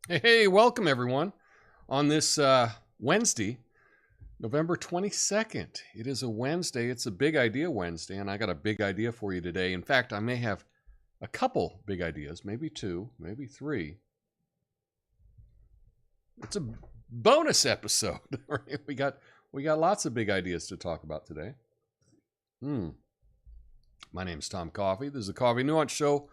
Hey, welcome everyone on this Wednesday, November 22nd. It is a Wednesday. It's a Big Idea Wednesday, and I got a big idea for you today. In fact, I may have a couple big ideas, maybe two, maybe three. It's a bonus episode. we got lots of big ideas to talk about today. My name's Tom Coffey. This is the Coffee Nuance Show.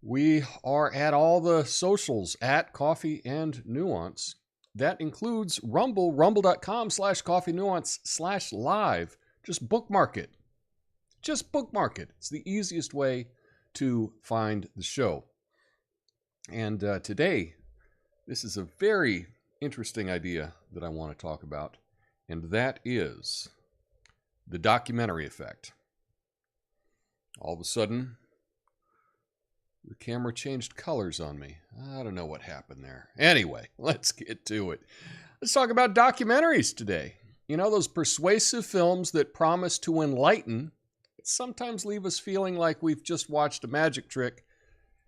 We are at all the socials at Coffee and Nuance. That includes Rumble, rumble.com/coffeenuance/live. Just bookmark it. Just bookmark it. It's the easiest way to find the show. And today, this is a very interesting idea that I want to talk about, and that is the documentary effect. All of a sudden, the camera changed colors on me. I don't know what happened there. Anyway, let's get to it. Let's talk about documentaries today. You know, those persuasive films that promise to enlighten, but sometimes leave us feeling like we've just watched a magic trick,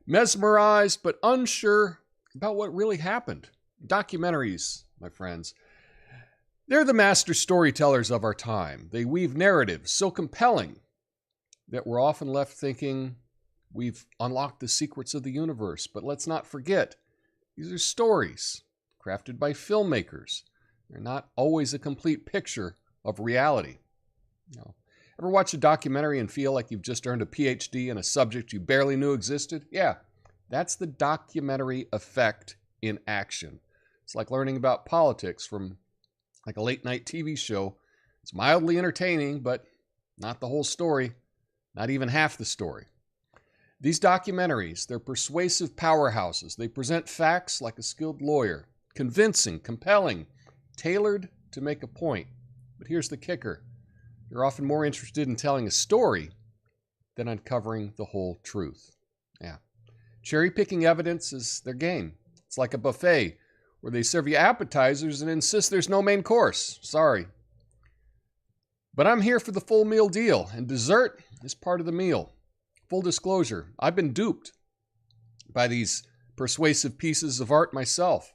mesmerized but unsure about what really happened. Documentaries, my friends, they're the master storytellers of our time. They weave narratives so compelling that we're often left thinking, we've unlocked the secrets of the universe, but let's not forget, these are stories crafted by filmmakers. They're not always a complete picture of reality. You know, ever watch a documentary and feel like you've just earned a PhD in a subject you barely knew existed? Yeah, that's the documentary effect in action. It's like learning about politics from like a late-night TV show. It's mildly entertaining, but not the whole story, not even half the story. These documentaries, they're persuasive powerhouses. They present facts like a skilled lawyer, convincing, compelling, tailored to make a point. But here's the kicker. They're often more interested in telling a story than uncovering the whole truth. Yeah. Cherry-picking evidence is their game. It's like a buffet where they serve you appetizers and insist there's no main course. Sorry. But I'm here for the full meal deal, and dessert is part of the meal. Full disclosure, I've been duped by these persuasive pieces of art myself.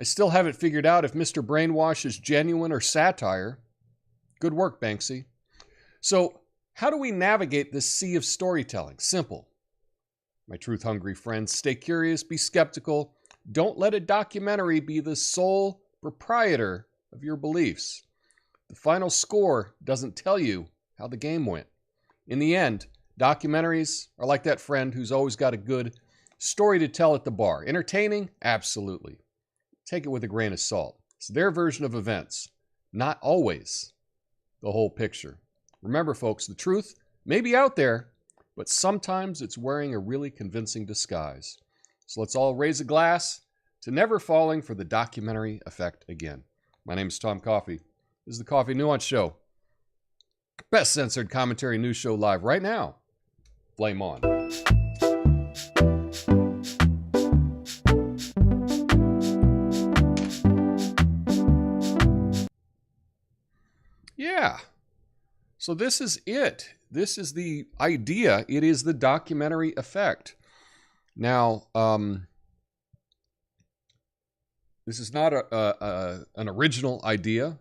I still haven't figured out if Mr. Brainwash is genuine or satire. Good work, Banksy. So, how do we navigate this sea of storytelling? Simple. My truth-hungry friends, stay curious, be skeptical. Don't let a documentary be the sole proprietor of your beliefs. The final score doesn't tell you how the game went. In the end, documentaries are like that friend who's always got a good story to tell at the bar. Entertaining? Absolutely. Take it with a grain of salt. It's their version of events, not always the whole picture. Remember, folks, the truth may be out there, but sometimes it's wearing a really convincing disguise. So let's all raise a glass to never falling for the documentary effect again. My name is Tom Coffey. This is the Coffee Nuance Show. Best censored commentary news show live right now. Flame on. Yeah. So this is it. This is the idea. It is the documentary effect. Now, this is not an original idea.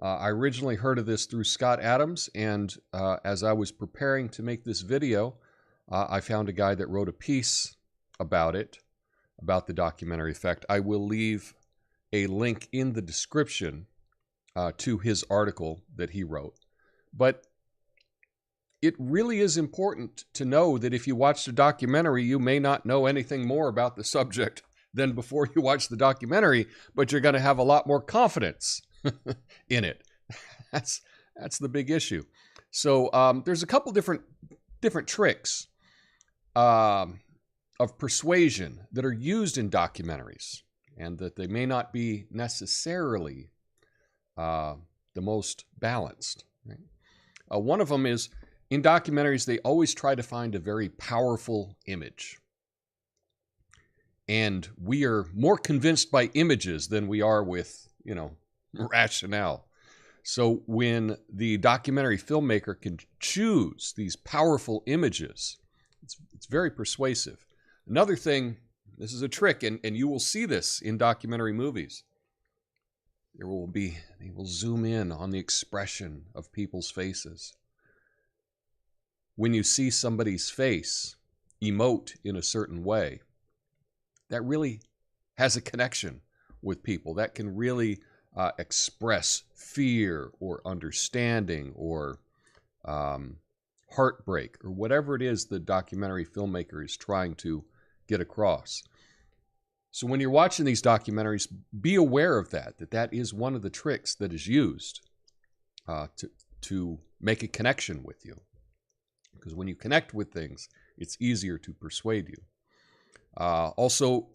I originally heard of this through Scott Adams, and as I was preparing to make this video, I found a guy that wrote a piece about it, about the documentary effect. I will leave a link in the description to his article that he wrote. But it really is important to know that if you watched a documentary, you may not know anything more about the subject than before you watched the documentary, but you're going to have a lot more confidence in it. That's the big issue. So there's a couple different tricks of persuasion that are used in documentaries, and that they may not be necessarily the most balanced. Right? One of them is, in documentaries, they always try to find a very powerful image. And we are more convinced by images than we are with, rationale. So when the documentary filmmaker can choose these powerful images, it's very persuasive. Another thing, this is a trick, and you will see this in documentary movies. They will zoom in on the expression of people's faces. When you see somebody's face emote in a certain way, that really has a connection with people. That can really express fear or understanding or heartbreak or whatever it is the documentary filmmaker is trying to get across. So when you're watching these documentaries, be aware of that is one of the tricks that is used to make a connection with you. Because when you connect with things, it's easier to persuade you. Also,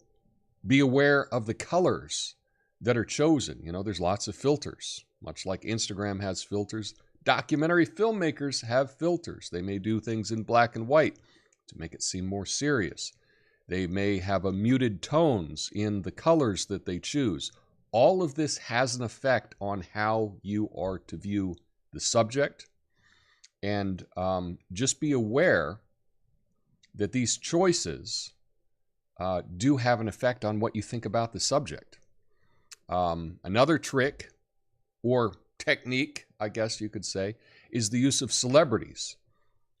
be aware of the colors that are chosen. You know, there's lots of filters. Much like Instagram has filters, documentary filmmakers have filters. They may do things in black and white to make it seem more serious. They may have a muted tones in the colors that they choose. All of this has an effect on how you are to view the subject. And just be aware that these choices do have an effect on what you think about the subject. Another trick or technique, I guess you could say, is the use of celebrities.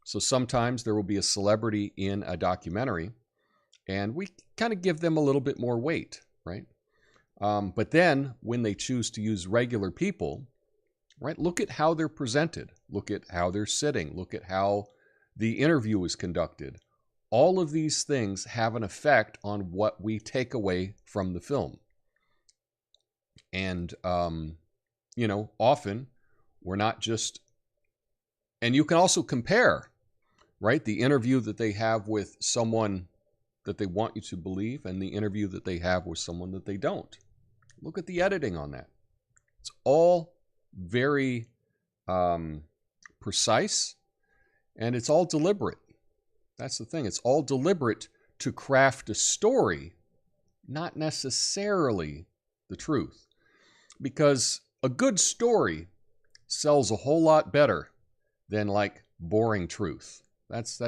So sometimes there will be a celebrity in a documentary, and we kind of give them a little bit more weight, right? But then when they choose to use regular people, right, look at how they're presented. Look at how they're sitting. Look at how the interview is conducted. All of these things have an effect on what we take away from the film. And, often we're not just, and you can also compare, right, the interview that they have with someone that they want you to believe and the interview that they have with someone that they don't. Look at the editing on that. It's all very precise, and it's all deliberate. That's the thing. It's all deliberate to craft a story, not necessarily the truth. Because a good story sells a whole lot better than like boring truth. That's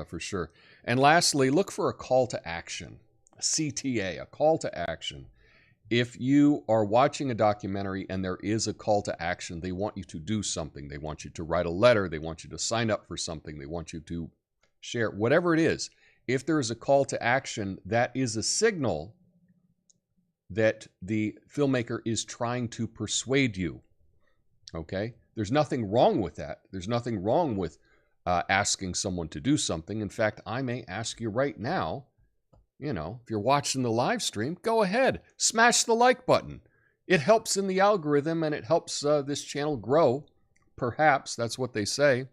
for sure. And lastly, look for a call to action, a CTA, a call to action. If you are watching a documentary and there is a call to action, they want you to do something. They want you to write a letter. They want you to sign up for something. They want you to share, whatever it is. If there is a call to action, that is a signal that the filmmaker is trying to persuade you. Okay? There's nothing wrong with that. There's nothing wrong with asking someone to do something. In fact, I may ask you right now, if you're watching the live stream, go ahead, smash the like button. It helps in the algorithm and it helps this channel grow. Perhaps that's what they say.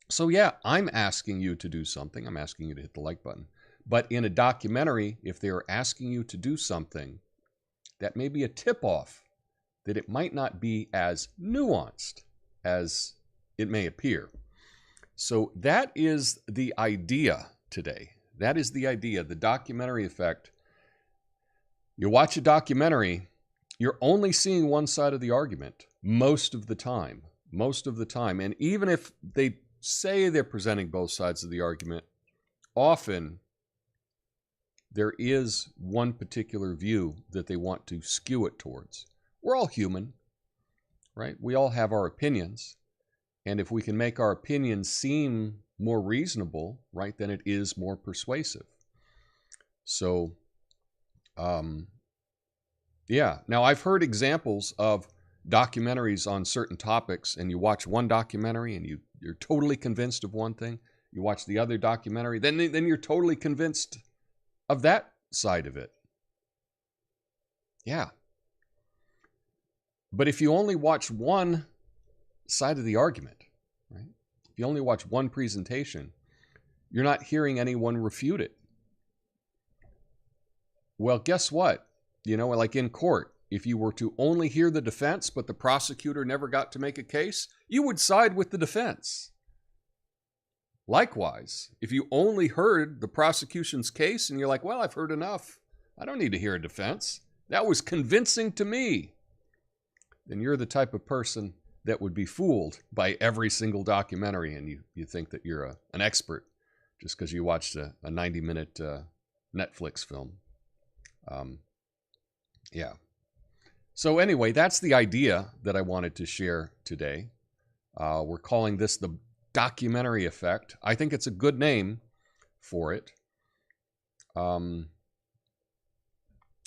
So yeah, I'm asking you to do something. I'm asking you to hit the like button. But in a documentary, if they are asking you to do something, that may be a tip-off that it might not be as nuanced as it may appear. So that is the idea today. That is the idea, the documentary effect. You watch a documentary, you're only seeing one side of the argument most of the time. Most of the time. And even if they say they're presenting both sides of the argument, often there is one particular view that they want to skew it towards. We're all human, right? We all have our opinions. And if we can make our opinions seem more reasonable, right, then it is more persuasive. So, yeah. Now, I've heard examples of documentaries on certain topics, and you watch one documentary and you're totally convinced of one thing. You watch the other documentary, then you're totally convinced of that side of it. Yeah. But if you only watch one side of the argument, right? If you only watch one presentation, you're not hearing anyone refute it. Well, guess what? Like in court, if you were to only hear the defense, but the prosecutor never got to make a case, you would side with the defense. Likewise, if you only heard the prosecution's case and you're like, well, I've heard enough. I don't need to hear a defense. That was convincing to me. then you're the type of person that would be fooled by every single documentary, and you think that you're an expert just because you watched a 90-minute Netflix film. Yeah. So anyway, that's the idea that I wanted to share today. We're calling this the documentary effect. I think it's a good name for it. And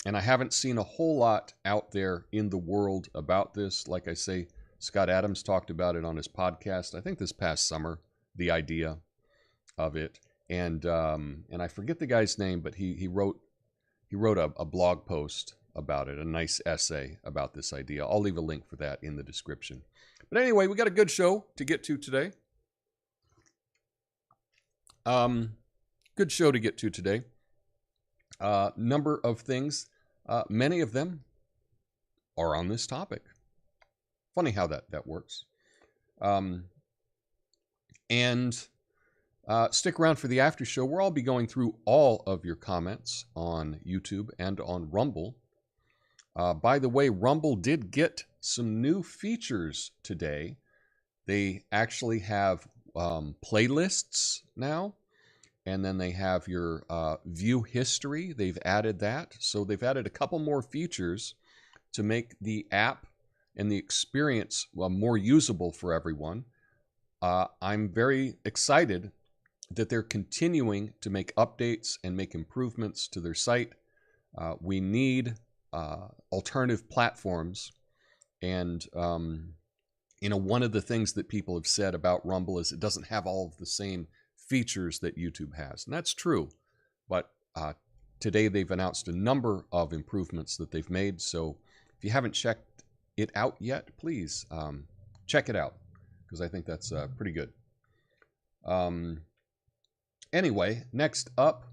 I haven't seen a whole lot out there in the world about this. Like I say, Scott Adams talked about it on his podcast, I think this past summer, the idea of it. And I forget the guy's name, but he wrote a blog post about it, a nice essay about this idea. I'll leave a link for that in the description. But anyway, we got a good show to get to today. Good show to get to today. Number of things, many of them are on this topic. Funny how that works. Stick around for the after show, where I'll be going through all of your comments on YouTube and on Rumble. By the way, Rumble did get some new features today. They actually have playlists now, and then they have your view history. They've added that. So they've added a couple more features to make the app and the experience more usable for everyone. I'm very excited that they're continuing to make updates and make improvements to their site. We need alternative platforms. And, one of the things that people have said about Rumble is it doesn't have all of the same features that YouTube has. And that's true. But today they've announced a number of improvements that they've made. So if you haven't checked it out yet, please check it out, because I think that's pretty good. Anyway, next up,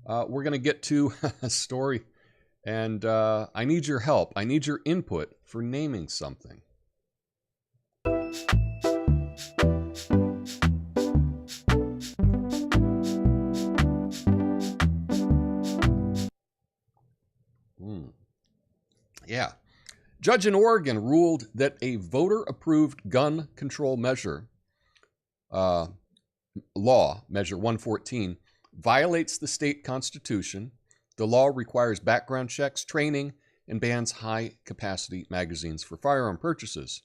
we're going to get to a story. And I need your help. I need your input for naming something. Yeah. Judge in Oregon ruled that a voter-approved gun control measure, law, Measure 114, violates the state constitution. The law requires background checks, training, and bans high-capacity magazines for firearm purchases.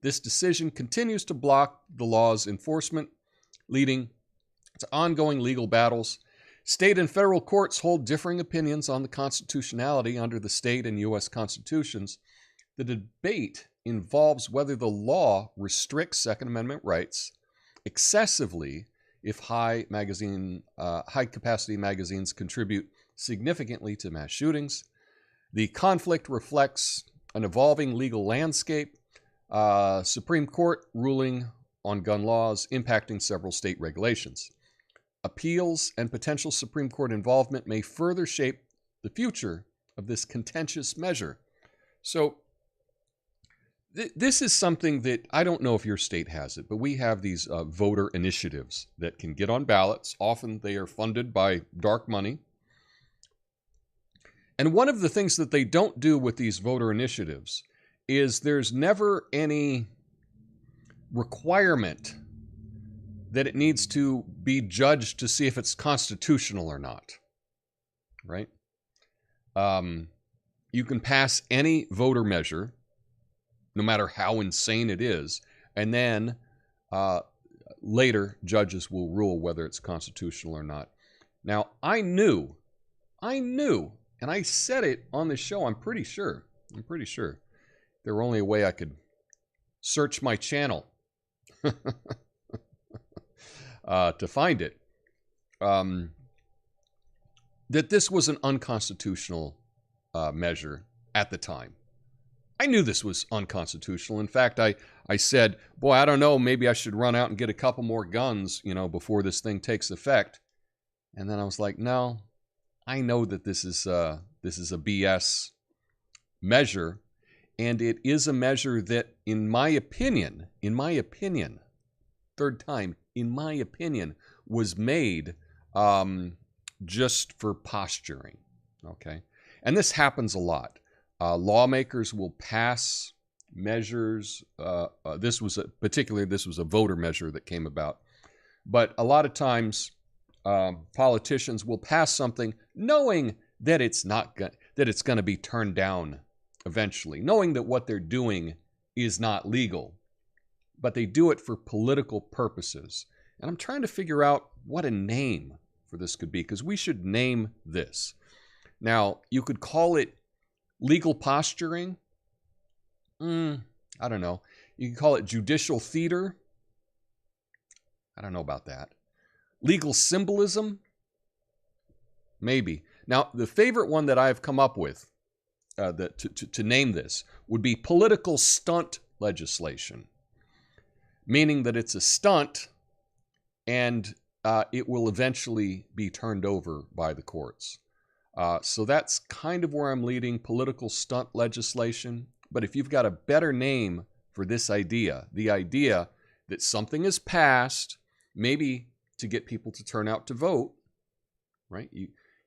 This decision continues to block the law's enforcement, leading to ongoing legal battles. State and federal courts hold differing opinions on the constitutionality under the state and U.S. constitutions. The debate involves whether the law restricts Second Amendment rights excessively if high-capacity magazines contribute significantly to mass shootings. The conflict reflects an evolving legal landscape, Supreme Court ruling on gun laws impacting several state regulations. Appeals and potential Supreme Court involvement may further shape the future of this contentious measure. So this is something that I don't know if your state has it, but we have these voter initiatives that can get on ballots. Often they are funded by dark money. And one of the things that they don't do with these voter initiatives is there's never any requirement that it needs to be judged to see if it's constitutional or not, right? You can pass any voter measure, no matter how insane it is, and then later judges will rule whether it's constitutional or not. Now, I knew, and I said it on the show, I'm pretty sure. There were only a way I could search my channel to find it, that this was an unconstitutional measure at the time. I knew this was unconstitutional. In fact, I said, boy, I don't know, maybe I should run out and get a couple more guns, before this thing takes effect. And then I was like, no, I know that this is a BS measure, and it is a measure that, in my opinion, third time, in my opinion, was made just for posturing, okay? And this happens a lot. Lawmakers will pass measures. This was a voter measure that came about. But a lot of times, politicians will pass something knowing that it's going to be turned down eventually, knowing that what they're doing is not legal, but they do it for political purposes. And I'm trying to figure out what a name for this could be, because we should name this. Now, you could call it legal posturing. I don't know. You can call it judicial theater. I don't know about that. Legal symbolism? Maybe. Now, the favorite one that I've come up with to name this would be political stunt legislation, meaning that it's a stunt and it will eventually be turned over by the courts. So that's kind of where I'm leading, political stunt legislation. But if you've got a better name for this idea, the idea that something is passed, maybe to get people to turn out to vote, right?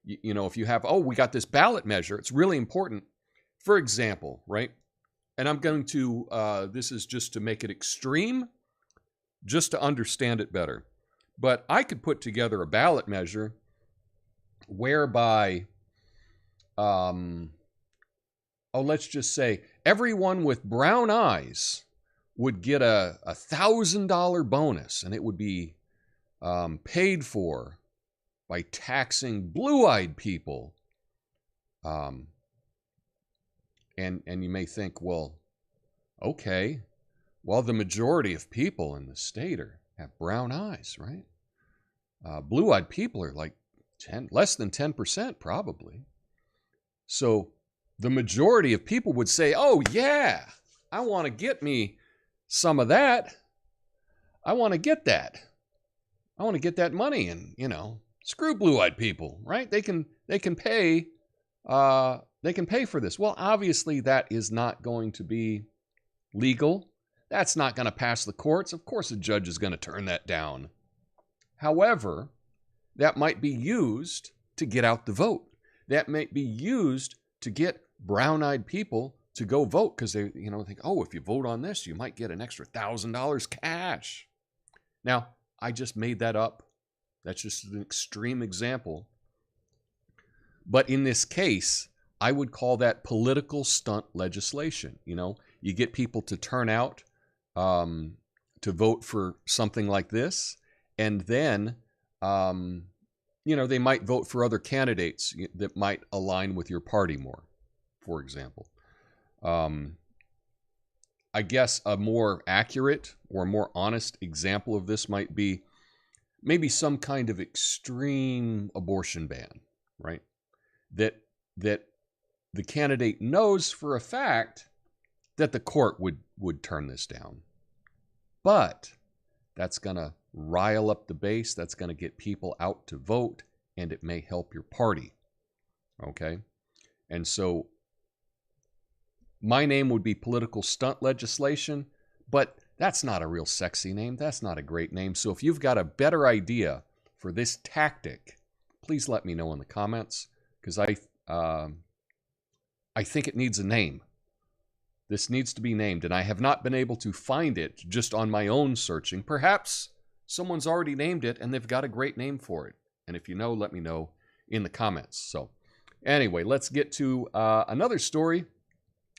You know, if you have, we got this ballot measure, it's really important. For example, right? And I'm going to, this is just to make it extreme, just to understand it better. But I could put together a ballot measure whereby, let's just say everyone with brown eyes would get a $1,000 bonus, and it would be paid for by taxing blue-eyed people. And you may think, well, okay, well, the majority of people in the state have brown eyes, right? Blue-eyed people are like less than 10% probably. So the majority of people would say, oh yeah, I want to get me some of that. I want to get that. I want to get that money, and, you know, screw blue-eyed people, right? They can pay for this. Well, obviously that is not going to be legal. That's not going to pass the courts. Of course, a judge is going to turn that down. However, that might be used to get out the vote. That might be used to get brown-eyed people to go vote, because they, you know, think, if you vote on this, you might get an extra $1,000 cash. Now, I just made that up. That's just an extreme example. But in this case, I would call that political stunt legislation. You know, you get people to turn out to vote for something like this, and then, you know, they might vote for other candidates that might align with your party more, for example. I guess a more accurate or a more honest example of this might be maybe some kind of extreme abortion ban, right? That the candidate knows for a fact that the court would turn this down. But that's going to rile up the base. That's going to get people out to vote, and it may help your party. Okay? And so my name would be political stunt legislation, but that's not a real sexy name. That's not a great name. So if you've got a better idea for this tactic, please let me know in the comments, because I think it needs a name. This needs to be named, and I have not been able to find it just on my own searching. Perhaps someone's already named it and they've got a great name for it. And if you know, let me know in the comments. So anyway, let's get to another story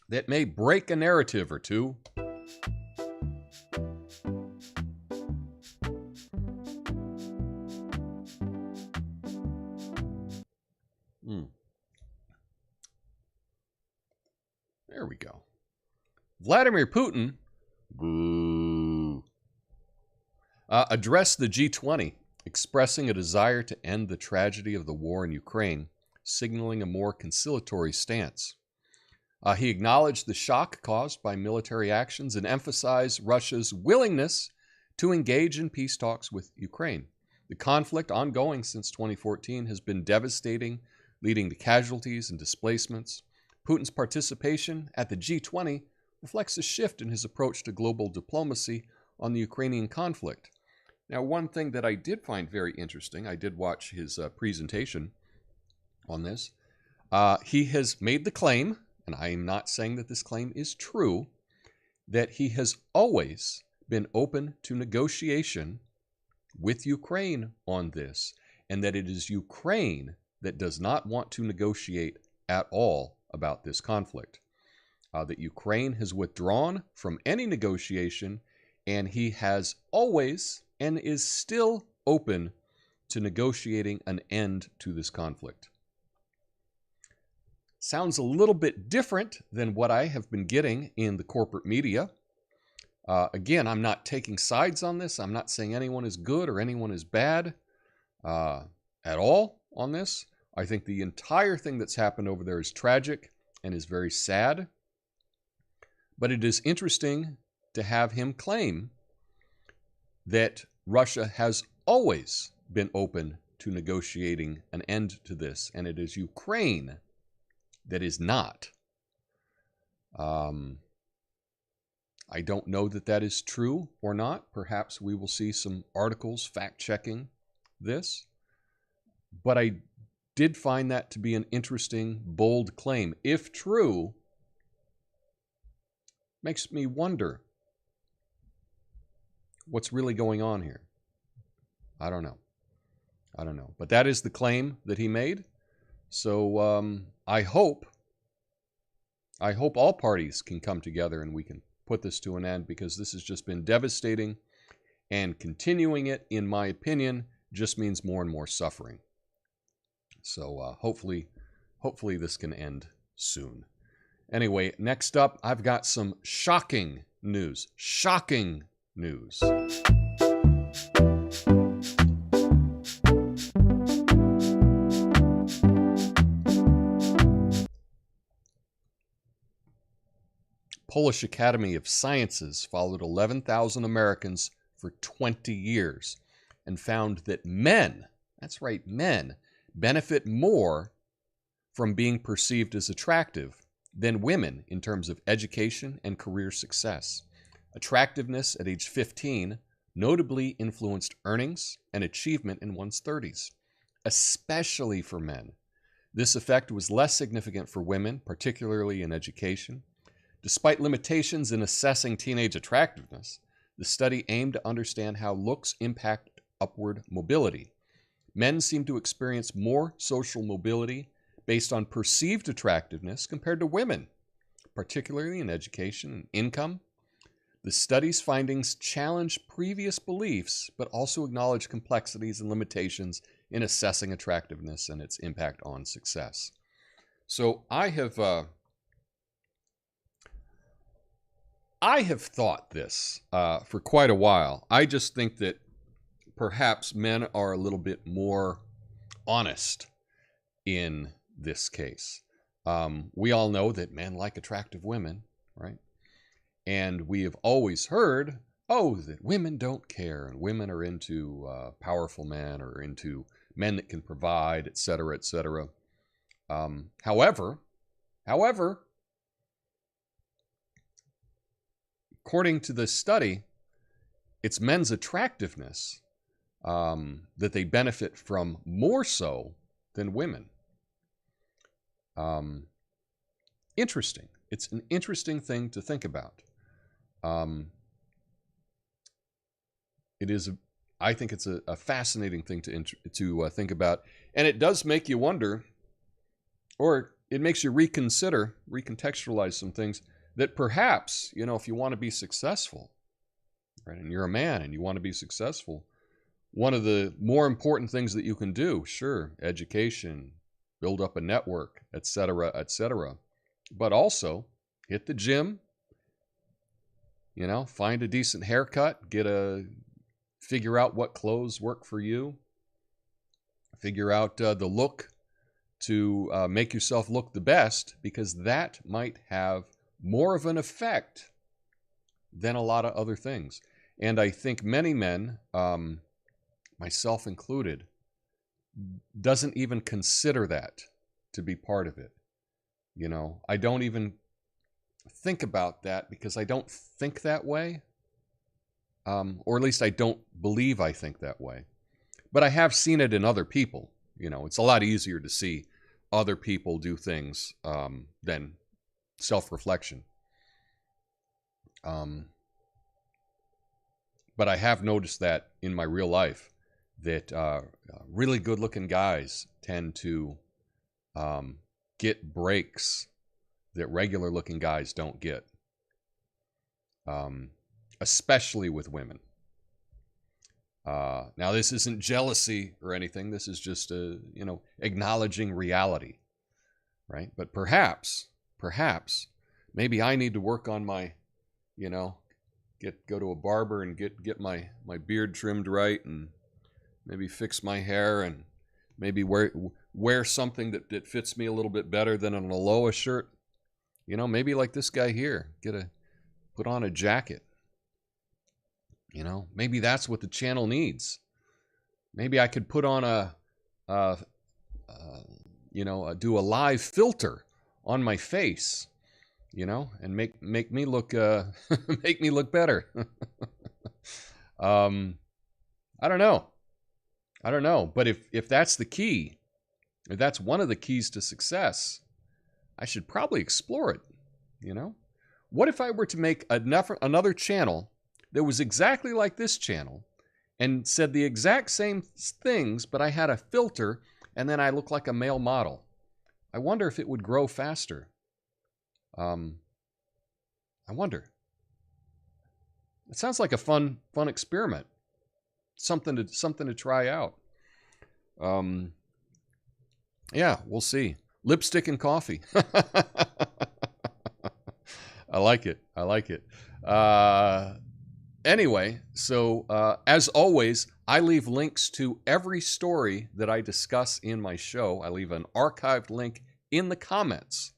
that may break a narrative or two. There we go. Vladimir Putin addressed the G20, expressing a desire to end the tragedy of the war in Ukraine, signaling a more conciliatory stance. He acknowledged the shock caused by military actions and emphasized Russia's willingness to engage in peace talks with Ukraine. The conflict, ongoing since 2014, has been devastating, leading to casualties and displacements. Putin's participation at the G20 reflects a shift in his approach to global diplomacy on the Ukrainian conflict. Now, one thing that I did find very interesting, I did watch his presentation on this. He has made the claim, and I am not saying that this claim is true, that he has always been open to negotiation with Ukraine on this, and that it is Ukraine that does not want to negotiate at all about this conflict. That Ukraine has withdrawn from any negotiation, and he has always and is still open to negotiating an end to this conflict. Sounds a little bit different than what I have been getting in the corporate media. Again, I'm not taking sides on this. I'm not saying anyone is good or anyone is bad at all on this. I think the entire thing that's happened over there is tragic and is very sad. But it is interesting to have him claim that Russia has always been open to negotiating an end to this, and it is Ukraine that is not. I don't know that that is true or not. Perhaps we will see some articles fact-checking this. But I did find that to be an interesting, bold claim. If true, makes me wonder what's really going on here. I don't know. But that is the claim that he made. So I hope all parties can come together and we can put this to an end, because this has just been devastating, and continuing it, in my opinion, just means more and more suffering. So hopefully this can end soon. Anyway, next up, I've got some shocking news. Shocking news. Polish Academy of Sciences followed 11,000 Americans for 20 years and found that men, that's right, men, benefit more from being perceived as attractive than women in terms of education and career success. Attractiveness at age 15 notably influenced earnings and achievement in one's 30s, especially for men. This effect was less significant for women, particularly in education. Despite limitations in assessing teenage attractiveness, the study aimed to understand how looks impact upward mobility. Men seem to experience more social mobility based on perceived attractiveness compared to women, particularly in education and income. The study's findings challenge previous beliefs, but also acknowledge complexities and limitations in assessing attractiveness and its impact on success. So I have thought this for quite a while. I just think that perhaps men are a little bit more honest in this case. We all know that men like attractive women, right? And we have always heard, that women don't care, and women are into powerful men or into men that can provide, et cetera, et cetera. However, according to this study, it's men's attractiveness that they benefit from more so than women. Interesting. It's an interesting thing to think about. I think it's a fascinating thing to think about, and it does make you wonder, or it makes you recontextualize some things that perhaps, if you want to be successful, right, and you're a man and you want to be successful, one of the more important things that you can do, sure, education, build up a network, et cetera, but also hit the gym, find a decent haircut, figure out what clothes work for you, figure out the look to make yourself look the best, because that might have more of an effect than a lot of other things. And I think many men, myself included, doesn't even consider that to be part of it. I don't even think about that because I don't think that way. Or at least I don't believe I think that way. But I have seen it in other people. It's a lot easier to see other people do things than self-reflection. But I have noticed that in my real life that really good-looking guys tend to get breaks that regular-looking guys don't get, especially with women. Now, this isn't jealousy or anything. This is just acknowledging reality, right? But perhaps, maybe I need to work on my, go to a barber and get my beard trimmed right, and maybe fix my hair, and maybe wear something that fits me a little bit better than an Aloha shirt. Maybe like this guy here, put on a jacket. Maybe that's what the channel needs. Maybe I could put on do a live filter on my face, and make me look make me look better. I don't know. But if that's the key, if that's one of the keys to success, I should probably explore it. What if I were to make another channel that was exactly like this channel and said the exact same things, but I had a filter and then I look like a male model? I wonder if it would grow faster. I wonder. It sounds like a fun experiment. Something to try out. Yeah, we'll see. Lipstick and coffee. I like it. Anyway, so as always, I leave links to every story that I discuss in my show. I leave an archived link in the comments.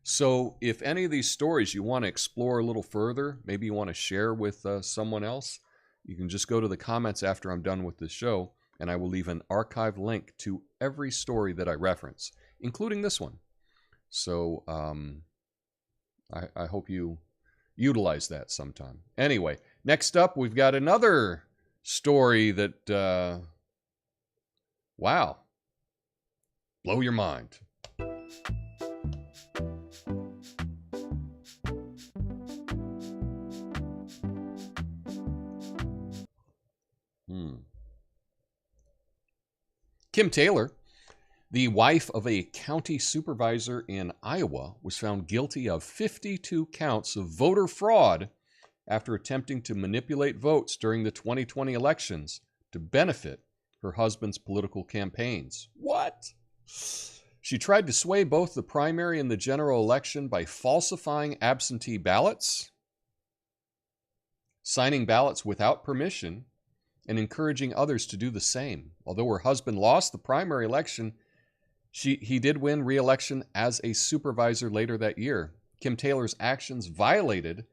So if any of these stories you want to explore a little further, maybe you want to share with someone else, you can just go to the comments after I'm done with the show, and I will leave an archived link to every story that I reference, including this one. So I hope you utilize that sometime. Anyway, next up, we've got another story that, wow, blow your mind. Kim Taylor, the wife of a county supervisor in Iowa, was found guilty of 52 counts of voter fraud after attempting to manipulate votes during the 2020 elections to benefit her husband's political campaigns. What? She tried to sway both the primary and the general election by falsifying absentee ballots, signing ballots without permission, and encouraging others to do the same. Although her husband lost the primary election, he did win re-election as a supervisor later that year. Kim Taylor's actions violated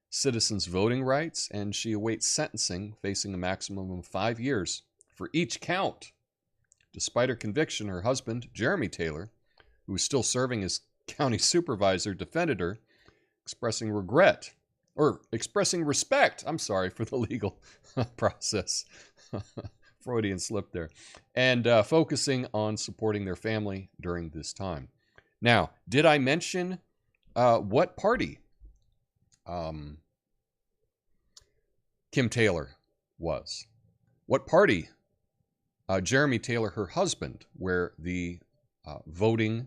citizens' voting rights, and she awaits sentencing, facing a maximum of 5 years for each count. Despite her conviction, her husband, Jeremy Taylor, who is still serving as county supervisor, defended her, expressing respect, for the legal process. Freudian slip there. And focusing on supporting their family during this time. Now, did I mention what party Kim Taylor was? What party Jeremy Taylor, her husband, where the voting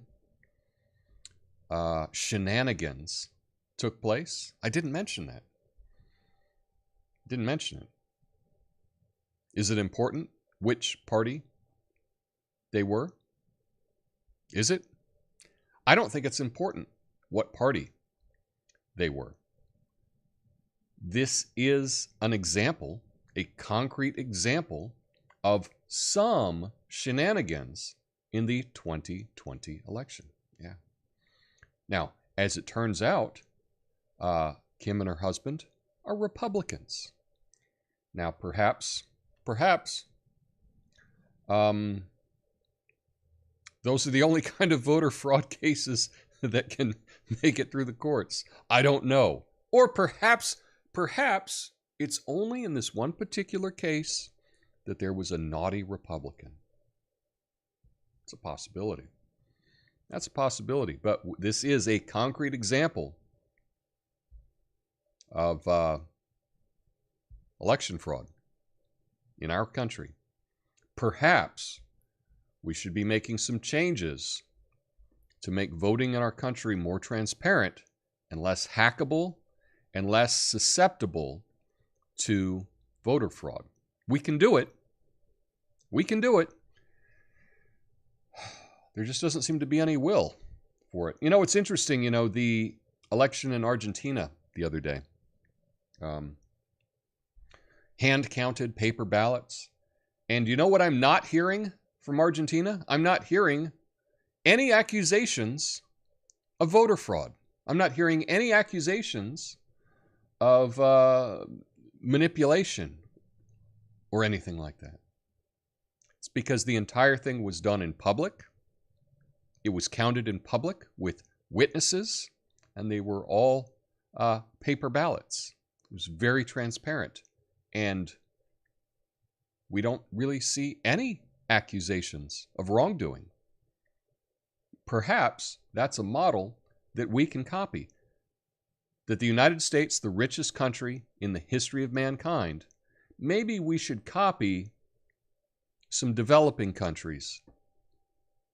shenanigans took place? I didn't mention that. Didn't mention it. Is it important which party they were? Is it? I don't think it's important what party they were. This is an example, a concrete example of some shenanigans in the 2020 election. Yeah. Now, as it turns out, Kim and her husband are Republicans. Now, perhaps, those are the only kind of voter fraud cases that can make it through the courts. I don't know. Or perhaps it's only in this one particular case that there was a naughty Republican. It's a possibility. That's a possibility. But this is a concrete example of election fraud in our country. Perhaps we should be making some changes to make voting in our country more transparent and less hackable and less susceptible to voter fraud. We can do it. We can do it. There just doesn't seem to be any will for it. You know, it's interesting, you know, the election in Argentina the other day. Hand-counted paper ballots. And you know what I'm not hearing from Argentina? I'm not hearing any accusations of voter fraud. I'm not hearing any accusations of manipulation or anything like that. It's because the entire thing was done in public. It was counted in public with witnesses, and they were all paper ballots. It was very transparent. And we don't really see any accusations of wrongdoing. Perhaps that's a model that we can copy. That the United States, the richest country in the history of mankind, maybe we should copy some developing countries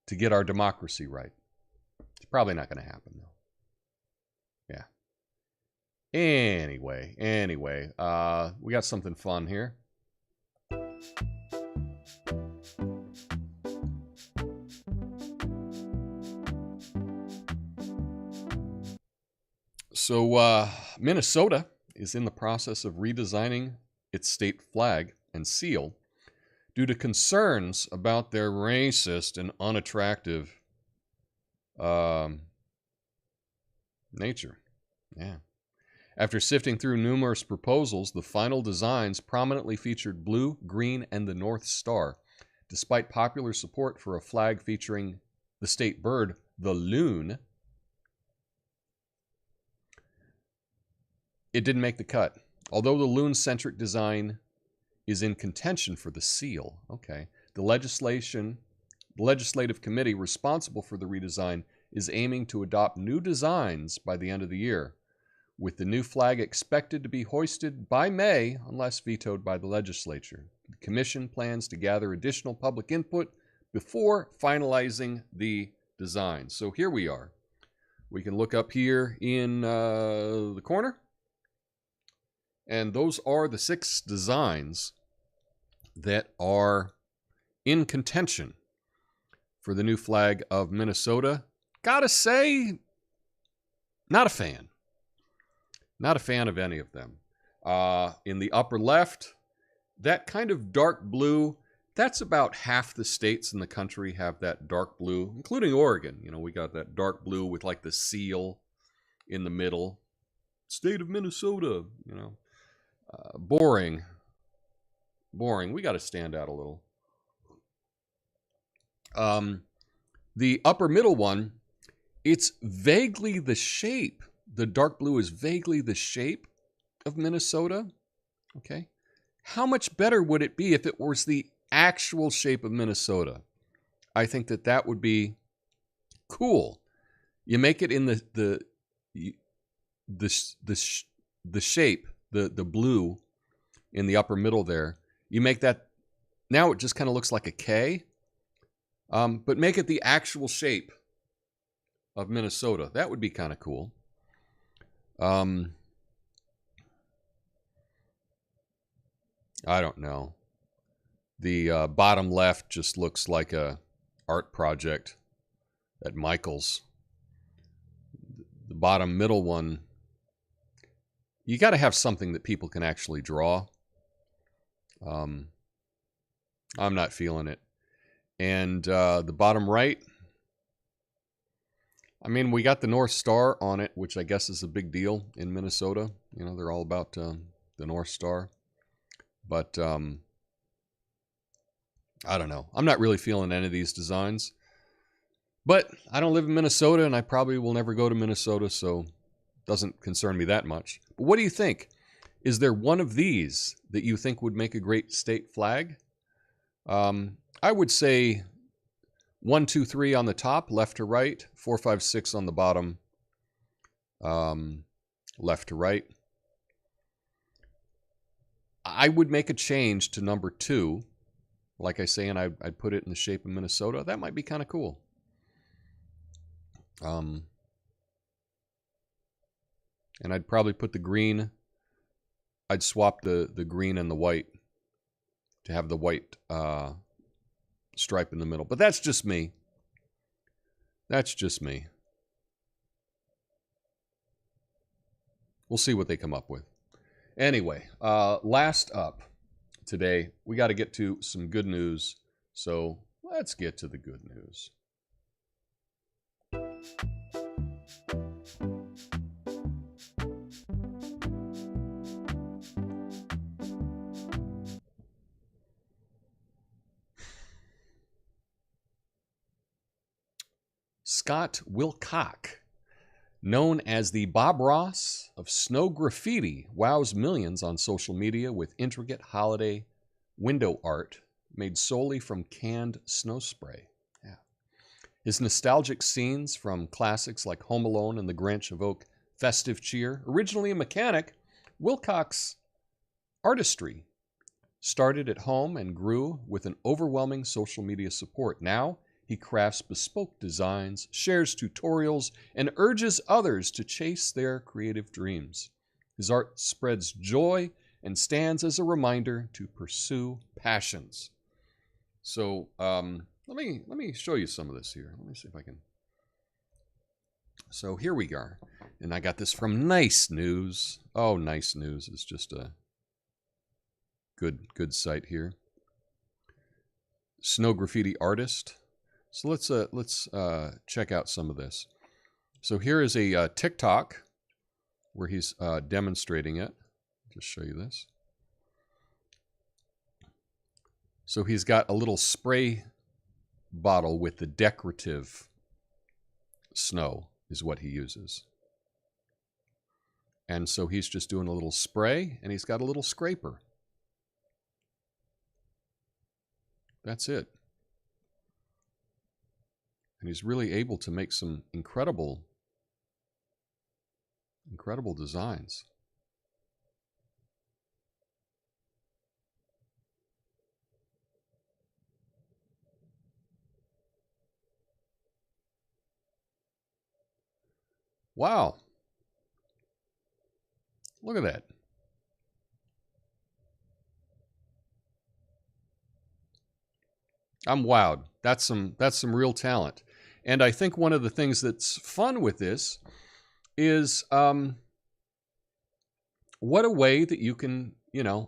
to get our democracy right. It's probably not going to happen, though. Yeah. Anyway, we got something fun here. So, Minnesota is in the process of redesigning its state flag and seal due to concerns about their racist and unattractive nature. Yeah. After sifting through numerous proposals, the final designs prominently featured blue, green, and the North Star, despite popular support for a flag featuring the state bird, the loon. It didn't make the cut. Although the loon-centric design is in contention for the seal, okay, the legislative committee responsible for the redesign is aiming to adopt new designs by the end of the year, with the new flag expected to be hoisted by May unless vetoed by the legislature. The commission plans to gather additional public input before finalizing the design. So here we are. We can look up here in the corner. And those are the 6 designs that are in contention for the new flag of Minnesota. Gotta say, not a fan. Not a fan of any of them. In the upper left, that kind of dark blue, that's about half the states in the country have that dark blue, including Oregon. You know, we got that dark blue with like the seal in the middle. State of Minnesota, you know. Boring. We got to stand out a little. The upper middle one, it's vaguely the shape. The dark blue is vaguely the shape of Minnesota. Okay. How much better would it be if it was the actual shape of Minnesota? I think that would be cool. You make it in the shape, the blue in the upper middle there. You make that, now it just kind of looks like a K, but make it the actual shape of Minnesota. That would be kind of cool. I don't know. The bottom left just looks like a art project at Michael's. The bottom middle one, you got to have something that people can actually draw. I'm not feeling it. And the bottom right, I mean, we got the North Star on it, which I guess is a big deal in Minnesota. You know, they're all about the North Star. But I don't know. I'm not really feeling any of these designs. But I don't live in Minnesota, and I probably will never go to Minnesota, so it doesn't concern me that much. But what do you think? Is there one of these that you think would make a great state flag? I would say 1, 2, 3 on the top, left to right. 4, 5, 6 on the bottom, left to right. I would make a change to number 2, like I say, and I'd put it in the shape of Minnesota. That might be kind of cool. And I'd probably put the green. I'd swap the green and the white to have the white stripe in the middle. But that's just me. That's just me. We'll see what they come up with. Anyway, last up today, we got to get to some good news. So let's get to the good news. Scott Wilcock, known as the Bob Ross of snow graffiti, wows millions on social media with intricate holiday window art made solely from canned snow spray. Yeah. His nostalgic scenes from classics like Home Alone and The Grinch evoke festive cheer. Originally a mechanic, Wilcock's artistry started at home and grew with an overwhelming social media support. Now, he crafts bespoke designs, shares tutorials, and urges others to chase their creative dreams. His art spreads joy and stands as a reminder to pursue passions. So let me show you some of this here. Let me see if I can. So here we are, and I got this from Nice News. Oh, Nice News is just a good site here. Snow graffiti artist. So let's check out some of this. So here is a TikTok where he's demonstrating it. Just show you this. So he's got a little spray bottle with the decorative snow is what he uses. And so he's just doing a little spray, and he's got a little scraper. That's it. And he's really able to make some incredible designs. Wow. Look at that. I'm wowed. That's some real talent. And I think one of the things that's fun with this is what a way that you can,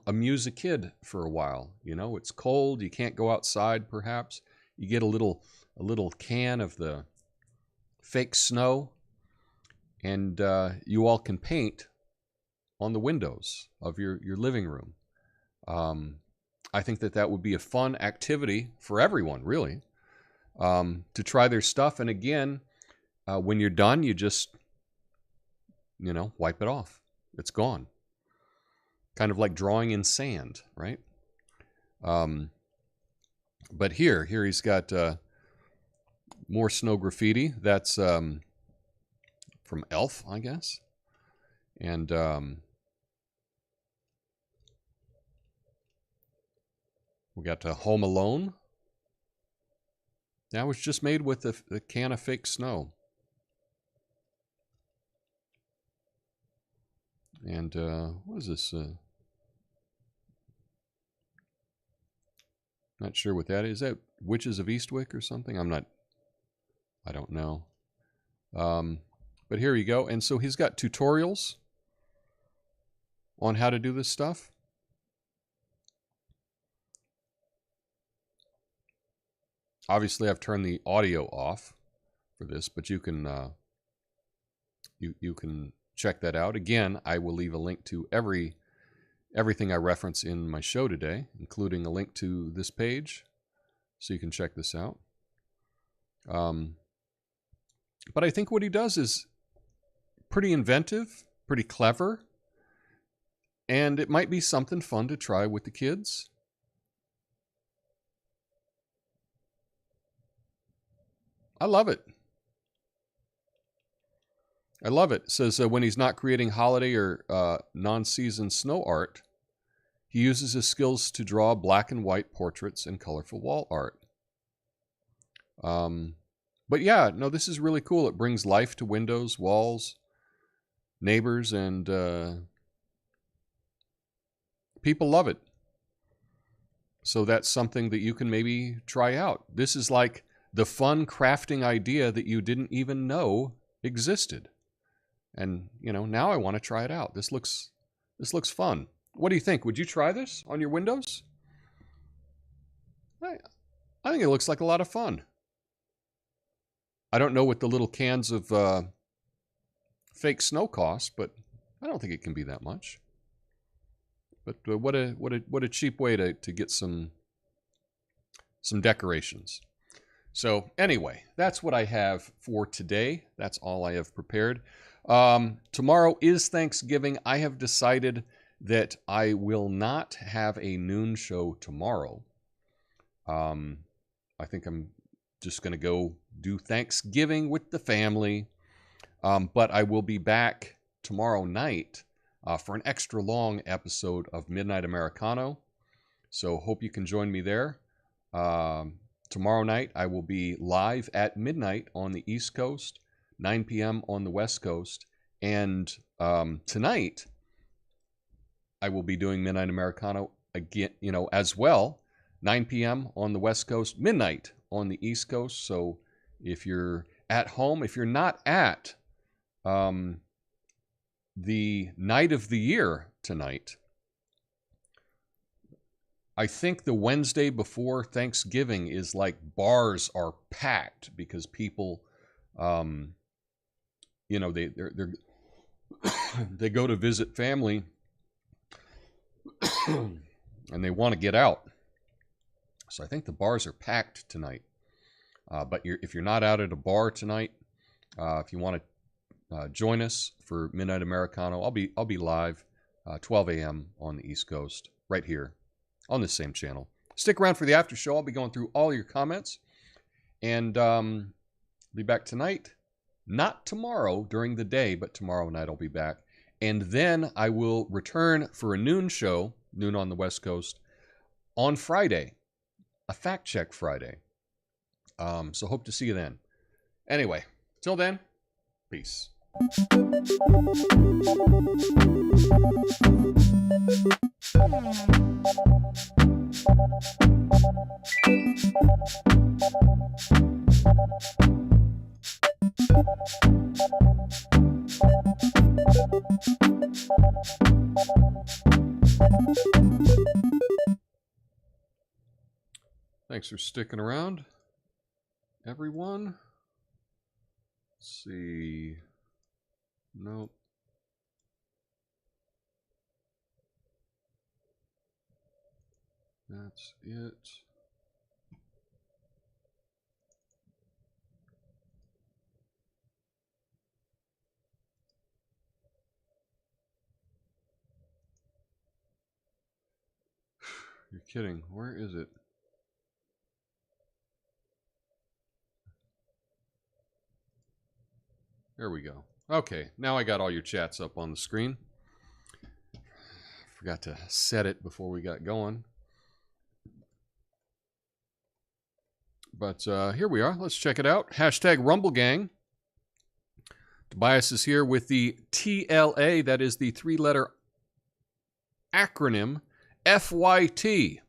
amuse a kid for a while. It's cold, you can't go outside perhaps. You get a little can of the fake snow, and you all can paint on the windows of your living room. I think that would be a fun activity for everyone, really, to try their stuff. And again, when you're done, you just, wipe it off. It's gone. Kind of like drawing in sand, right? But here he's got more snow graffiti. That's from Elf, I guess. And we got Home Alone. That was just made with a can of fake snow. And what is this? Not sure what that is. Is that Witches of Eastwick or something? I don't know. But here you go. And so he's got tutorials on how to do this stuff. Obviously, I've turned the audio off for this, but you can you can check that out. Again, I will leave a link to everything I reference in my show today, including a link to this page, so you can check this out. But I think what he does is pretty inventive, pretty clever, and it might be something fun to try with the kids. I love it. I love it. It says when he's not creating holiday or non-season snow art, He uses his skills to draw black and white portraits and colorful wall art. But yeah, no, this is really cool. It brings life to windows, walls, neighbors, and people love it. So that's something that you can maybe try out. This is like the fun crafting idea that you didn't even know existed. And, you know, now I want to try it out. This looks fun. What do you think? Would you try this on your windows? I think it looks like a lot of fun. I don't know what the little cans of fake snow cost, but I don't think it can be that much. But what a cheap way to get some decorations. So anyway, that's what I have for today. That's all I have prepared. Tomorrow is Thanksgiving. I have decided that I will not have a noon show tomorrow. I think I'm just going to go do Thanksgiving with the family. But I will be back tomorrow night for an extra long episode of Midnight Americano. So hope you can join me there. Tomorrow night I will be live at midnight on the East Coast, 9 p.m. on the West Coast. And tonight I will be doing Midnight Americano again, you know, as well. 9 p.m. on the West Coast, midnight on the East Coast. So if you're at home, if you're not at the night of the year tonight, I think the Wednesday before Thanksgiving is like bars are packed because people, you know, they're they go to visit family and they want to get out. So I think the bars are packed tonight. But if you're not out at a bar tonight, if you want to join us for Midnight Americano, I'll be live 12 a.m. on the East Coast, right here on this same channel. Stick around for the after show. I'll be going through all your comments, and be back tonight. Not tomorrow during the day, but tomorrow night I'll be back, and then I will return for a noon show, noon on the West Coast, on Friday, a fact check Friday. So hope to see you then. Anyway, till then, peace. Thanks for sticking around, everyone. Let's see. Nope. That's it. You're kidding. Where is it? There we go. Okay, now I got all your chats up on the screen. Forgot to set it before we got going. But here we are. Let's check it out. Hashtag RumbleGang. Tobias is here with the TLA. That is the three-letter acronym FYT.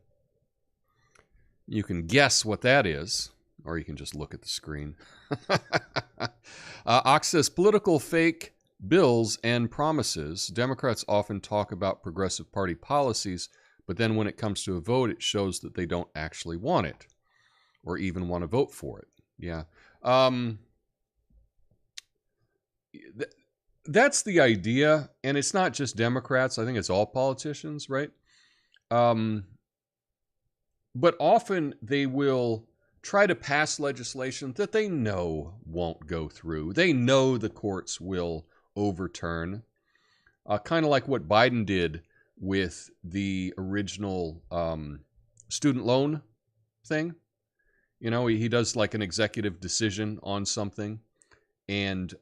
You can guess what that is, or you can just look at the screen. Ox says, political fake bills and promises. Democrats often talk about progressive party policies, but then when it comes to a vote, it shows that they don't actually want it or even want to vote for it. Yeah. That's the idea, and it's not just Democrats. I think it's all politicians, right? But often they will try to pass legislation that they know won't go through. They know the courts will overturn. Kind of like what Biden did with the original student loan thing. You know, he does like an executive decision on something, and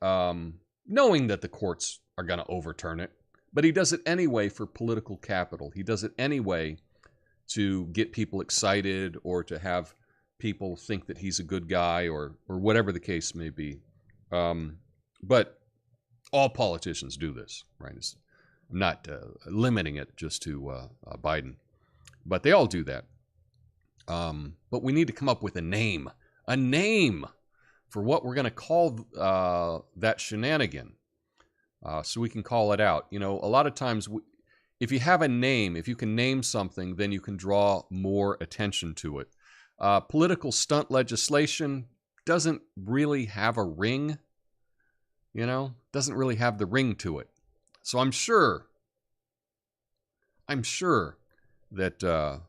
knowing that the courts are going to overturn it, But he does it anyway for political capital. He does it anyway to get people excited or to have people think that he's a good guy or whatever the case may be. But all politicians do this, right? I'm not limiting it just to Biden, but they all do that. But we need to come up with a name for what we're going to call that shenanigan, so we can call it out. You know, a lot of times, if you have a name, if you can name something, then you can draw more attention to it. Political stunt legislation doesn't really have a ring, you know, doesn't really have the ring to it. So I'm sure that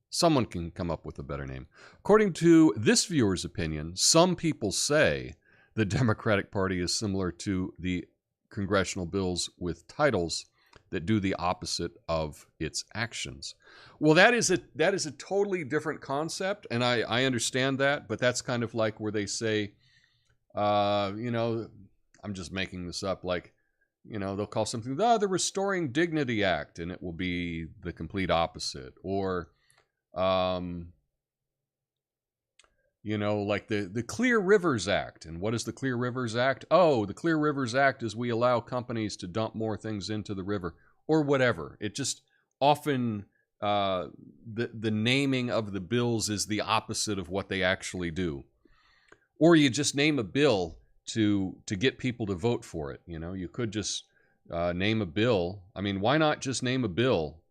someone can come up with a better name. According to this viewer's opinion, some people say the Democratic Party is similar to the congressional bills with titles that do the opposite of its actions. Well, that is a totally different concept, and I understand that, but that's kind of like where they say, you know, I'm just making this up, like, you know, they'll call something the Restoring Dignity Act, and it will be the complete opposite. Or, you know, like the Clear Rivers Act. And what is the Clear Rivers Act? Oh, the Clear Rivers Act is we allow companies to dump more things into the river, or whatever. It just often, the naming of the bills is the opposite of what they actually do. Or you just name a bill to get people to vote for it. You know, you could just name a bill. I mean, why not just name a bill?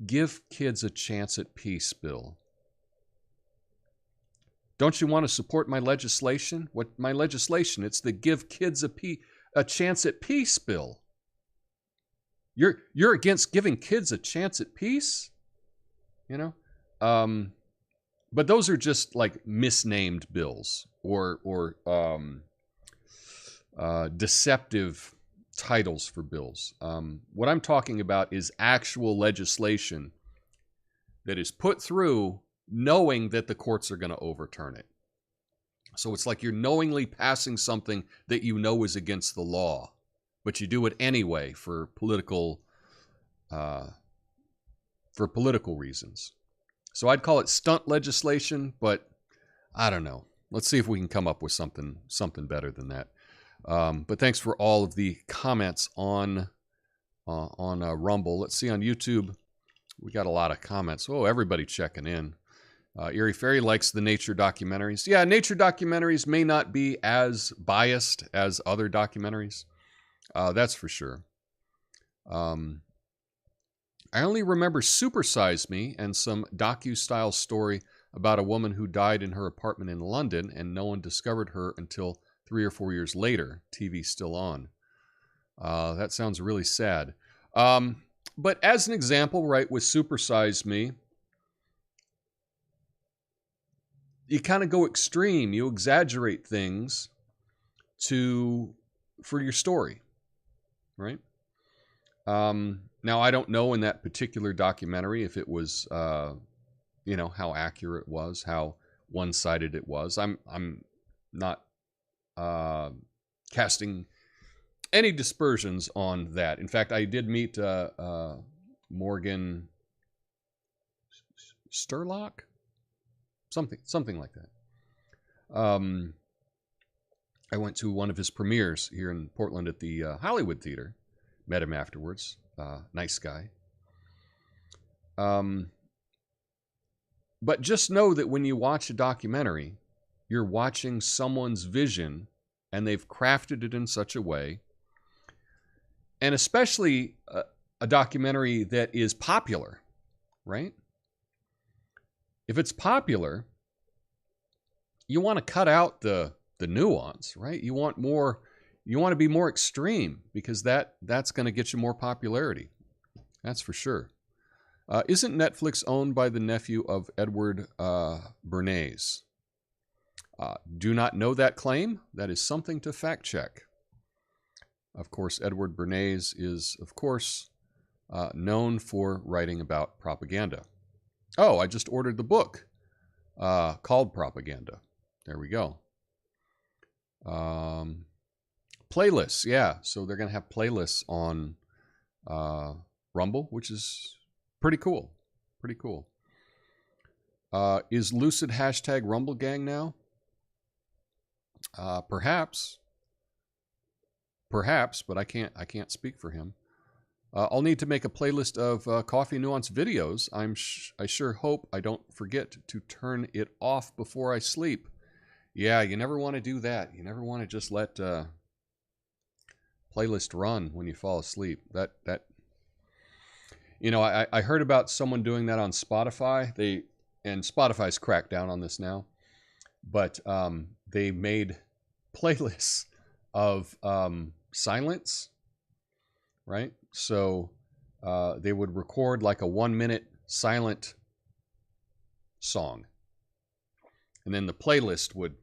Give Kids a Chance at Peace bill. Don't you want to support my legislation? What my legislation? It's the Give Kids a Chance at Peace bill. You're against giving kids a chance at peace? You know? But those are just like misnamed bills or deceptive titles for bills. What I'm talking about is actual legislation that is put through knowing that the courts are going to overturn it. So it's like you're knowingly passing something that you know is against the law, but you do it anyway for political reasons. So I'd call it stunt legislation, but I don't know. Let's see if we can come up with something better than that. But thanks for all of the comments on Rumble. Let's see on YouTube. We got a lot of comments. Oh, everybody checking in. Erie Fairy likes the nature documentaries. Yeah, nature documentaries may not be as biased as other documentaries. That's for sure. I only remember Super Size Me and some docu-style story about a woman who died in her apartment in London and no one discovered her until 3 or 4 years later. TV still on. That sounds really sad. But as an example, right, with Super Size Me, you kind of go extreme. You exaggerate things for your story, right? Now, I don't know in that particular documentary if it was, you know, how accurate it was, how one-sided it was. I'm not casting any dispersions on that. In fact, I did meet Morgan Sturlock, something like that. I went to one of his premieres here in Portland at the Hollywood Theater. Met him afterwards. Nice guy. But just know that when you watch a documentary, you're watching someone's vision, and they've crafted it in such a way, and especially a documentary that is popular, right? If it's popular, you want to cut out the nuance, right? You want to be more extreme, because that's going to get you more popularity. That's for sure. Isn't Netflix owned by the nephew of Edward Bernays? Do not know that claim. That is something to fact check. Of course, Edward Bernays is, of course, known for writing about propaganda. Oh, I just ordered the book called Propaganda. There we go. playlists, yeah. So they're going to have playlists on Rumble, which is pretty cool. Pretty cool. Is Lucid hashtag Rumble Gang now? Perhaps, but I can't speak for him. I'll need to make a playlist of Coffee Nuance videos. I sure hope I don't forget to turn it off before I sleep. Yeah, you never want to do that. You never want to just let playlist run when you fall asleep. That you know, I heard about someone doing that on Spotify. And Spotify's cracked down on this now, but they made playlists of silence, right? So they would record like a 1 minute silent song, and then the playlist would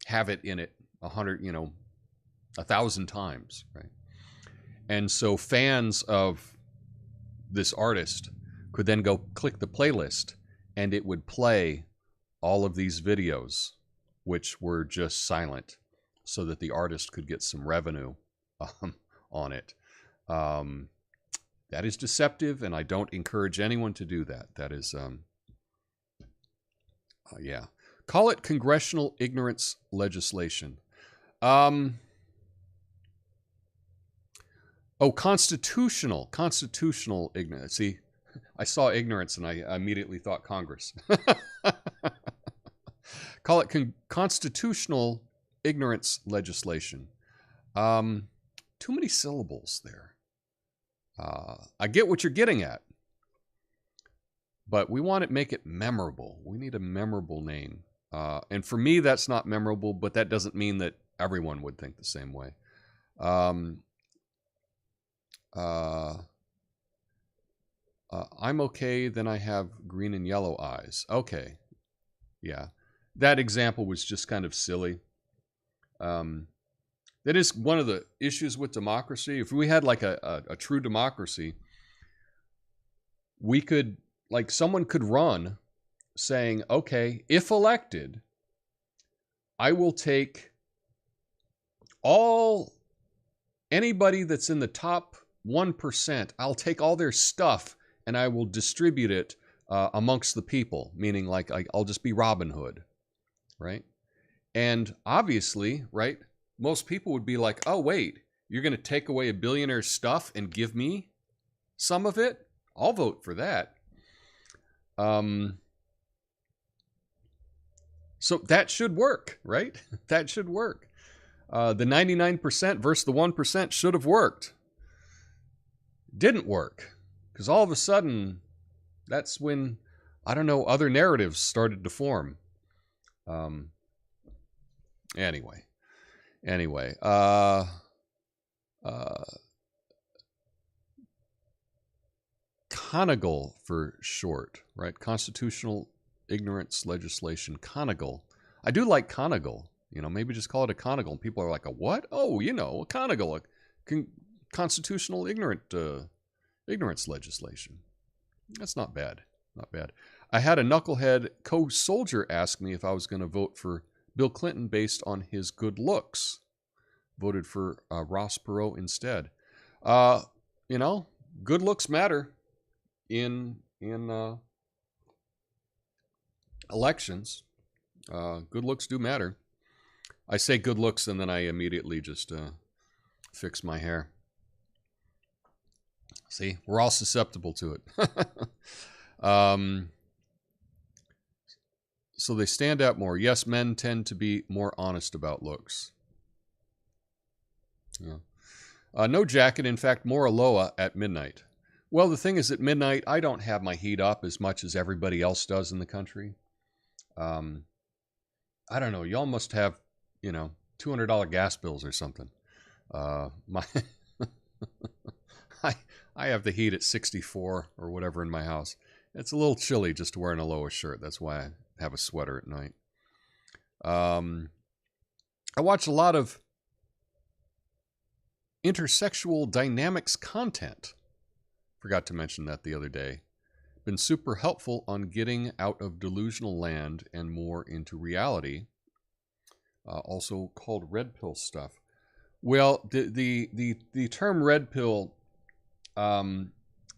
have it in it 1,000 times, right? And so fans of this artist could then go click the playlist, and it would play all of these videos, which were just silent, so that the artist could get some revenue on it. That is deceptive, and I don't encourage anyone to do that. That is, yeah. Call it congressional ignorance legislation. Constitutional ignorance. See, I saw ignorance and I immediately thought Congress. Call it constitutional ignorance legislation. Too many syllables there. I get what you're getting at, but we want to make it memorable. We need a memorable name. And for me, that's not memorable, but that doesn't mean that everyone would think the same way. I'm okay, then I have green and yellow eyes. Okay. Yeah. That example was just kind of silly. That is one of the issues with democracy. If we had like a true democracy, we could, like, someone could run saying, okay, if elected, I will take anybody that's in the top 1%, I'll take all their stuff and I will distribute it amongst the people, meaning like I'll just be Robin Hood, right? And obviously, right, most people would be like, oh, wait, you're going to take away a billionaire's stuff and give me some of it? I'll vote for that. So that should work, right? That should work. The 99% versus the 1% should have worked. Didn't work, because all of a sudden, that's when, I don't know, other narratives started to form. Anyway, CONIGL for short, right? Constitutional ignorance legislation, CONIGL. I do like CONIGL. You know, maybe just call it a CONIGL. People are like, a what? Oh, you know, a CONIGL, constitutional ignorance legislation. That's not bad. Not bad. I had a knucklehead co-soldier ask me if I was going to vote for Bill Clinton based on his good looks. Voted for Ross Perot instead. You know, good looks matter in elections. Good looks do matter. I say good looks and then I immediately just fix my hair. See, we're all susceptible to it. So they stand out more. Yes, men tend to be more honest about looks. Yeah. No jacket. In fact, more aloha at midnight. Well, the thing is, at midnight, I don't have my heat up as much as everybody else does in the country. I don't know. Y'all must have, you know, $200 gas bills or something. I have the heat at 64 or whatever in my house. It's a little chilly just wearing a Aloha shirt. That's why I have a sweater at night. I watch a lot of intersexual dynamics content. Forgot to mention that the other day. Been super helpful on getting out of delusional land and more into reality. Also called red pill stuff. Well, the term red pill,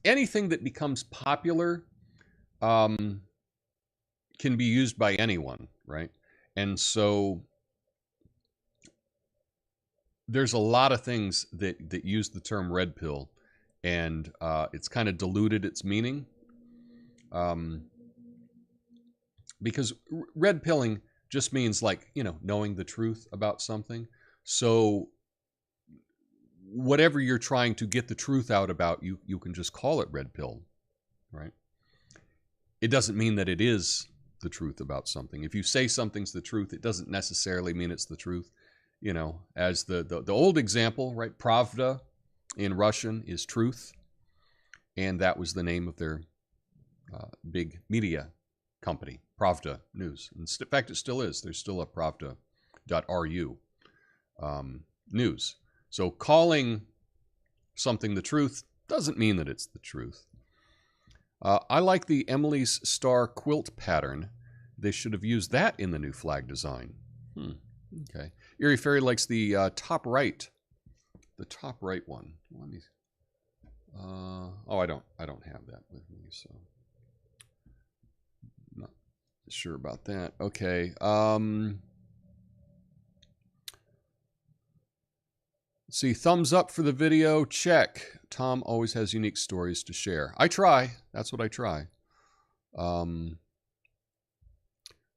anything that becomes popular can be used by anyone, right? And so there's a lot of things that use the term red pill, and it's kind of diluted its meaning. Because red pilling just means, like, knowing the truth about something. So whatever you're trying to get the truth out about, you can just call it red pill, right? It doesn't mean that it is the truth about something. If you say something's the truth, it doesn't necessarily mean it's the truth. As the old example, right? Pravda in Russian is truth. And that was the name of their big media company, Pravda News. In fact, it still is. There's still a pravda.ru news. So calling something the truth doesn't mean that it's the truth. I like the Emily's Star quilt pattern. They should have used that in the new flag design. Okay. Erie Fairy likes the top right. The top right one. Let me. I don't have that with me, so not sure about that. Okay. Let's see. Thumbs up for the video. Check. Tom always has unique stories to share. I try. That's what I try. I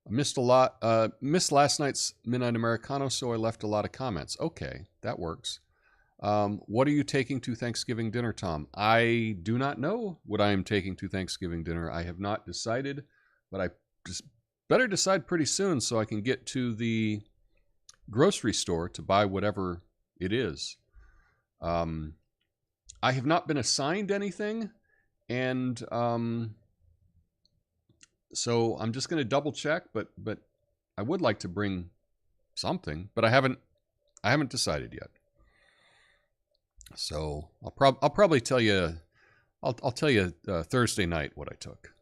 missed a lot. Missed last night's Midnight Americano, so I left a lot of comments. Okay, that works. What are you taking to Thanksgiving dinner, Tom? I do not know what I am taking to Thanksgiving dinner. I have not decided, but I just better decide pretty soon so I can get to the grocery store to buy whatever it is. I have not been assigned anything, and so I'm just going to double check. But I would like to bring something, but I haven't decided yet. So I'll probably tell you. I'll tell you Thursday night what I took.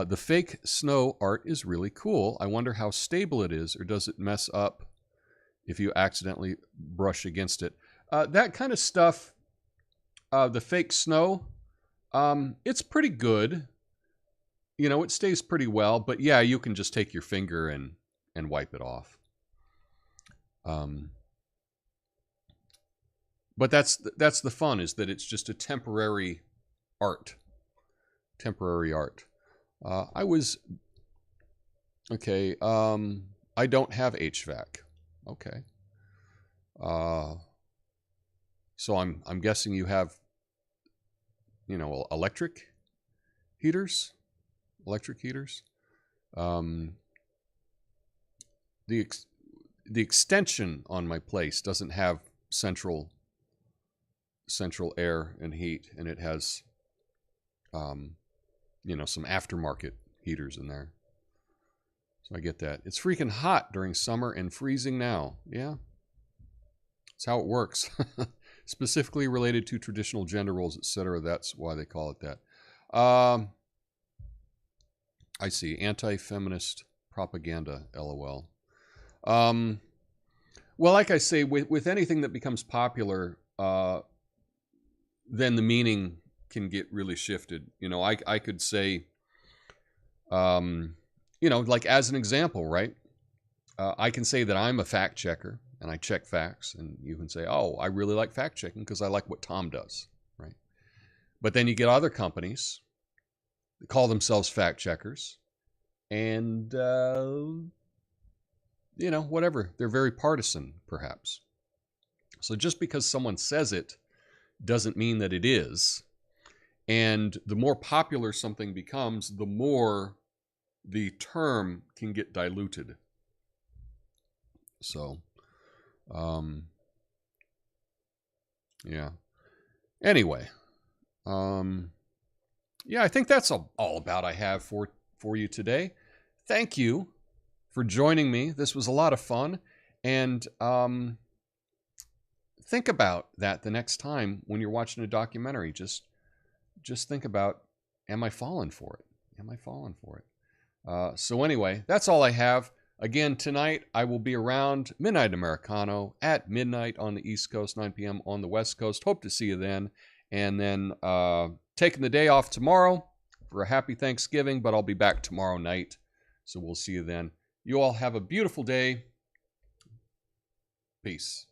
The fake snow art is really cool. I wonder how stable it is, or does it mess up if you accidentally brush against it? That kind of stuff. The fake snow, it's pretty good. It stays pretty well. But yeah, you can just take your finger and wipe it off. But that's the fun, is that it's just a temporary art. Temporary art. I don't have HVAC. Okay. So I'm guessing you have, electric heaters. The extension on my place doesn't have central air and heat, and it has some aftermarket heaters in there. So I get that. It's freaking hot during summer and freezing now. Yeah. That's how it works. Specifically related to traditional gender roles, etc. That's why they call it that. I see. Anti-feminist propaganda, LOL. Well, like I say, with anything that becomes popular, then the meaning can get really shifted. I could say, like as an example, right? I can say that I'm a fact checker and I check facts, and you can say, oh, I really like fact checking because I like what Tom does, right? But then you get other companies that call themselves fact checkers, and whatever. They're very partisan, perhaps. So just because someone says it doesn't mean that it is. And the more popular something becomes, the more the term can get diluted. So, yeah. Anyway, I think that's all about I have for you today. Thank you for joining me. This was a lot of fun. And think about that the next time when you're watching a documentary. Just think about, am I falling for it? So anyway, that's all I have. Again, tonight I will be around Midnight Americano at midnight on the East Coast, 9 p.m. on the West Coast. Hope to see you then. And then taking the day off tomorrow for a happy Thanksgiving, but I'll be back tomorrow night. So we'll see you then. You all have a beautiful day. Peace.